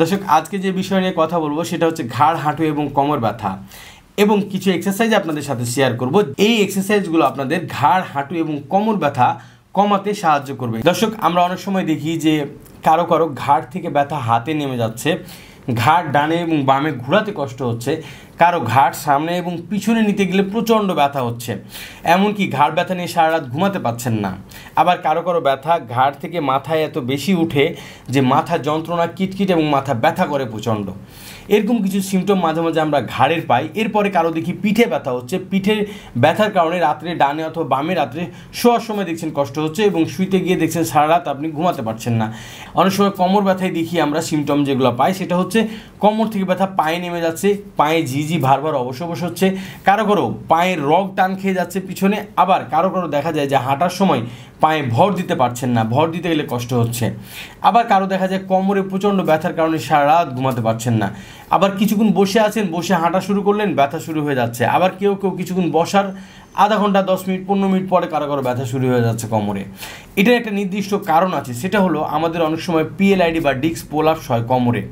দর্শক, আজকে যে বিষয় নিয়ে কথা বলবো সেটা হচ্ছে ঘাড়, হাঁটু এবং কোমর ব্যথা এবং কিছু এক্সারসাইজ আপনাদের সাথে শেয়ার করব। এই এক্সারসাইজগুলো আপনাদের ঘাড়, হাঁটু এবং কোমর ব্যথা কমাতে সাহায্য করবে। দর্শক, আমরা অনেক সময় দেখি যে কারো কারো ঘাড় থেকে ব্যথা হাতে নেমে যাচ্ছে, ঘাড় ডানে এবং বামে ঘোরাতে কষ্ট হচ্ছে, কারো ঘাড় সামনে এবং পিছনে নিতে গেলে প্রচণ্ড ব্যথা হচ্ছে, এমনকি ঘাড় ব্যথা নিয়ে সারা রাত ঘুমাতে পারছেন না। আবার কারো কারো ব্যথা ঘাড় থেকে মাথায় এত বেশি উঠে যে মাথা যন্ত্রণা, কিটকিট এবং মাথা ব্যথা করে প্রচণ্ড। এরকম কিছু সিমটম মাঝে মাঝে আমরা ঘাড়ের পাই। এরপরে কারো দেখি পিঠে ব্যথা হচ্ছে, পিঠের ব্যথার কারণে রাত্রে ডানে অথবা বামে রাত্রে শোয়ার সময় দেখছেন কষ্ট হচ্ছে এবং শুইতে গিয়ে দেখছেন সারা রাত আপনি ঘুমাতে পারছেন না। অনেক সময় কোমর ব্যথায় দেখি আমরা সিমটম যেগুলো পাই সেটা হচ্ছে কোমর থেকে ব্যথা পায়ে নেমে যাচ্ছে, পায়ে ঝিঝি ভারবার অবশ অবশ হচ্ছে, কারো কারো পায়ের রগ টান খেয়ে যাচ্ছে পিছনে, আবার কারো কারো দেখা যায় যে হাঁটার সময় পায়ে ভর দিতে পারছেন না, ভর দিতে গেলে কষ্ট হচ্ছে, আবার কারো দেখা যায় কোমরে প্রচণ্ড ব্যথার কারণে সারা রাত ঘুমাতে পারছেন না, আবার কিছুক্ষণ বসে আছেন, বসে হাঁটা শুরু করলেন ব্যথা শুরু হয়ে যাচ্ছে, আবার কেউ কেউ কিছুক্ষণ বসার আধা ঘন্টা 10 মিনিট 15 মিনিট পরে কারো কারো ব্যথা শুরু হয়ে যাচ্ছে কোমরে। এটার একটা নির্দিষ্ট কারণ আছে, সেটা হলো আমাদের অনেক সময় পিএলআইডি বা ডিস্ক প্রোলাপস হয় কোমরে।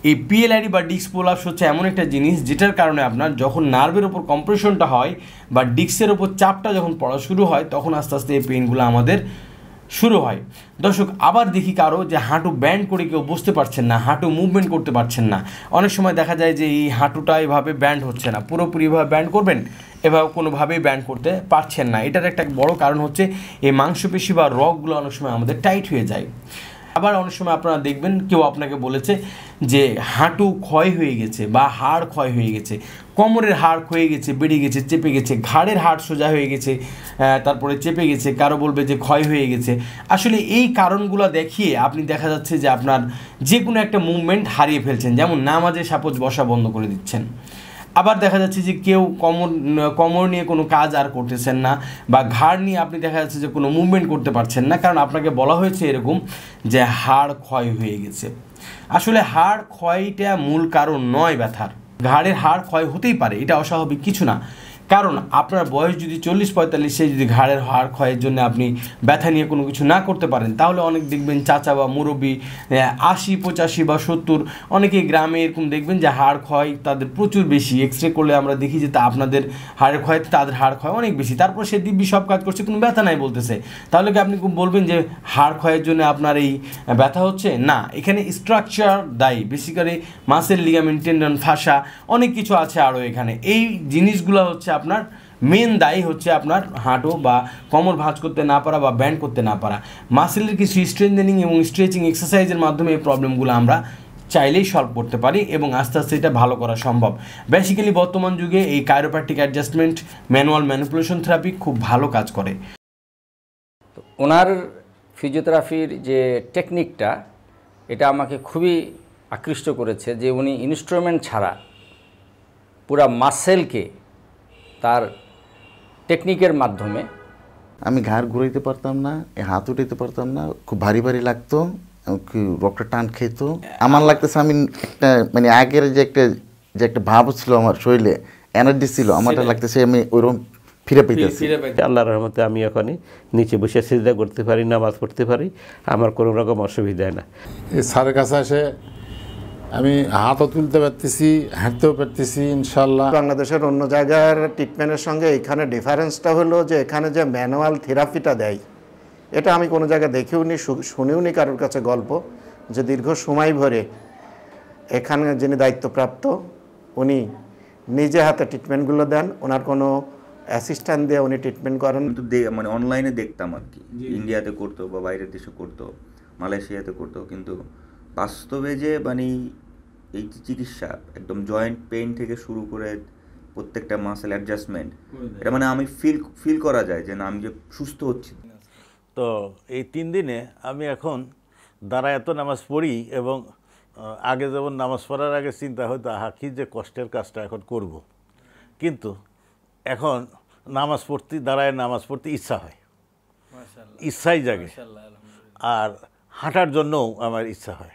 এই পিএলআইডি বা ডিস্ক প্রোলাপস হচ্ছে এমন একটা জিনিস যেটার কারণে আপনার যখন নার্ভের ওপর কম্প্রেশনটা হয় বা ডিস্কের ওপর চাপটা যখন পড়া শুরু হয় তখন আস্তে আস্তে এই পেইনগুলো আমাদের শুরু হয়। দর্শক, আবার দেখি কারো যে হাঁটু ব্যান্ড করে কেউ বসতে পারছেন না, হাঁটু মুভমেন্ট করতে পারছেন না। অনেক সময় দেখা যায় যে এই হাঁটুটা এভাবে ব্যান্ড হচ্ছে না, পুরোপুরিভাবে ব্যান্ড করবেন, এভাবে কোনোভাবেই ব্যান্ড করতে পারছেন না। এটার একটা বড় কারণ হচ্ছে এই মাংসপেশি বা রগগুলো অনেক সময় আমাদের টাইট হয়ে যায়। আবার অনেক সময় আপনারা দেখবেন কেউ আপনাকে বলেছে যে হাঁটু ক্ষয় হয়ে গেছে বা হাড় ক্ষয় হয়ে গেছে, কোমরের হাড় ক্ষয়ে গেছে, বেড়ে গেছে, চেপে গেছে, ঘাড়ের হাড় সোজা হয়ে গেছে, তারপরে চেপে গেছে, কারো বলবে যে ক্ষয় হয়ে গেছে। আসলে এই কারণগুলো দেখিয়ে আপনি দেখা যাচ্ছে যে আপনার যে কোনো একটা মুভমেন্ট হারিয়ে ফেলছেন, যেমন নামাজে সাপোজ বসা বন্ধ করে দিচ্ছেন। আবার দেখা যাচ্ছে যে কেউ কোমর নিয়ে কোনো কাজ আর করতেছেন না, বা ঘাড় নিয়ে আপনি দেখা যাচ্ছে যে কোনো মুভমেন্ট করতে পারছেন না, কারণ আপনাকে বলা হয়েছে এরকম যে হাড় ক্ষয় হয়ে গেছে। আসলে হাড় ক্ষয়টা মূল কারণ নয় ব্যথার। ঘাড়ের হাড় ক্ষয় হতেই পারে, এটা অস্বাভাবিক কিছু না, কারণ আপনার বয়স যদি 40-45 যদি ঘাড়ের হাড় ক্ষয়ের জন্য আপনি ব্যথা নিয়ে কোনো কিছু না করতে পারেন, তাহলে অনেক দেখবেন চাচা বা মুরব্বী 80-85 বা 70 অনেকেই গ্রামে এরকম দেখবেন যে হাড় ক্ষয় তাদের প্রচুর বেশি। এক্সরে করলে আমরা দেখি যে তা আপনাদের হাড়ের ক্ষয়, তাদের হাড় ক্ষয় অনেক বেশি, তারপর সে দিব্যি সব কাজ করছে, কোনো ব্যথা নাই বলতেছে। তাহলে কি আপনি বলবেন যে হাড় ক্ষয়ের জন্য আপনার এই ব্যথা হচ্ছে? না, এখানে স্ট্রাকচার দায়ী, বেসিক্যালি মাসেল, লিগামেন্ট, টেন্ডন, ফাসা অনেক কিছু আছে আরও এখানে। এই জিনিসগুলো হচ্ছে আপনার মেন দায়ী হচ্ছে আপনার হাঁটু বা কোমর ভাঁজ করতে না পারা বা ব্যান্ড করতে না পারা। মাসেলের কিছু স্ট্রেংথেনিং এবং স্ট্রেচিং এক্সারসাইজের মাধ্যমে এই প্রবলেমগুলো আমরা চাইলেই সলভ করতে পারি এবং আস্তে আস্তে এটা ভালো করা সম্ভব। বেসিক্যালি বর্তমান যুগে এই chiropractic adjustment, manual manipulation therapy খুব ভালো কাজ করে। ওনার ফিজিওথেরাপির যে টেকনিকটা, এটা আমাকে খুবই আকৃষ্ট করেছে যে উনি ইনস্ট্রুমেন্ট ছাড়া পুরা মাসেলকে তার টেকনিকের মাধ্যমে। আমি ঘাড় ঘুরাইতে পারতাম না, হাত উঠাইতে পারতাম না, খুব ভারী ভারী লাগতো, রক্তটা টান খেত। আমার লাগতেছে আমি একটা মানে আগের যে একটা ভাব ছিল আমার শরীরে, এনার্জি ছিল, আমারটা লাগতেছে আমি ওইরকম ফিরে পেতেছি। আল্লাহর রহমতে আমি এখনই নিচে বসে সিজদা করতে পারি, নামাজ পড়তে পারি, আমার কোনো রকম অসুবিধা হয় না। এই স্যারের কাছে এসে আমি হাতও তুলতে পারতেছি, হাঁটতেও পারতেছি ইনশাল্লাহ। বাংলাদেশের অন্য জায়গার ট্রিটমেন্টের সঙ্গে এখানে ডিফারেন্সটা হলো যে এখানে যে ম্যানুয়াল থেরাপিটা দেয়, এটা আমি কোনো জায়গায় দেখেওনি, শুনেওনি কারোর কাছে গল্প, যে দীর্ঘ সময় ধরে এখানে যিনি দায়িত্বপ্রাপ্ত উনি নিজে হাতে ট্রিটমেন্টগুলো দেন, ওনার কোনো অ্যাসিস্ট্যান্ট দিয়ে উনি ট্রিটমেন্ট করেন। কিন্তু মানে অনলাইনে দেখতাম আর কি, ইন্ডিয়াতে করতো বা বাইরের দেশে করতো, মালয়েশিয়াতে করতো, কিন্তু বাস্তবে যে মানে এই চিকিৎসা একদম জয়েন্ট পেইন থেকে শুরু করে প্রত্যেকটা মাসেল অ্যাডজাস্টমেন্ট, এটা মানে আমি ফিল করা যায় যে না আমি যে সুস্থ হচ্ছি। তো এই 3 দিনে আমি এখন দাঁড়ায় এত নামাজ পড়ি এবং আগে যেমন নামাজ পড়ার আগে চিন্তা হতো কি যে কষ্টের কাজটা এখন করব, কিন্তু এখন নামাজ পড়তে দাঁড়ায় নামাজ পড়তে ইচ্ছা হয়, ইচ্ছাই জাগে, আর হাঁটার জন্যও আমার ইচ্ছা হয়।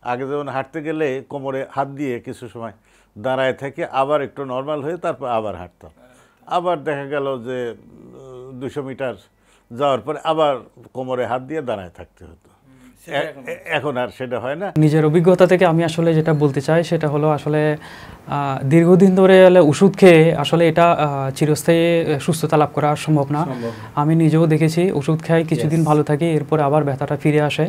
আগে যেমন হাঁটতে গেলে কোমরে হাত দিয়ে কিছু সময় দাঁড়ায় থেকে আবার একটু নর্মাল হয়ে তারপর আবার হাঁটতাম, আবার দেখা গেল যে 200 মিটার যাওয়ার পরে আবার কোমরে হাত দিয়ে দাঁড়ায় থাকতে হতো। এখন আর সেটা হয় না। নিজের অভিজ্ঞতা থেকে আমি আসলে যেটা বলতে চাই সেটা হলো আসলে দীর্ঘদিন ধরে ওষুধ খেয়ে আসলে এটা চিরস্থায়ী সুস্থতা লাভ করা সম্ভব না। আমি নিজেও দেখেছি ওষুধ খাই কিছুদিন ভালো থাকি, এরপরে আবার ব্যথাটা ফিরে আসে।